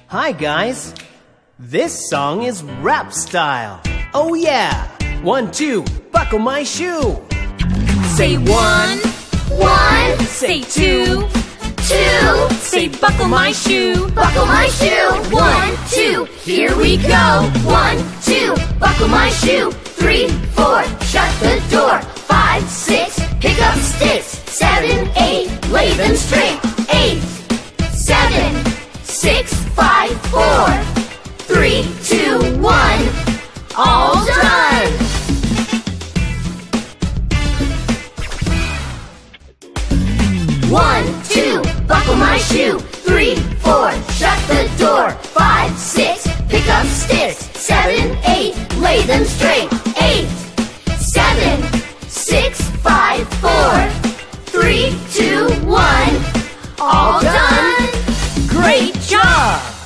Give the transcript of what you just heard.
Hi guys, this song is rap style. Oh yeah, 1, 2, buckle my shoe. Say 1, 1. Say 2, 2. Say buckle my shoe, buckle my shoe. 1, 2, here we go. 1, 2, buckle my shoe. 3, 4, shut the door. 5, 6, pick up sticks. 7, 8, lay them straight. 8, 7, 6, 5, 4, 3, 2, 1. All done. 1, 2, buckle my shoe. 3, 4, shut the door. 5, 6, pick up sticks. 7, 8, lay them straight. 8, 7, 6, 5, 4, 3, 2, 1. All done. Great job!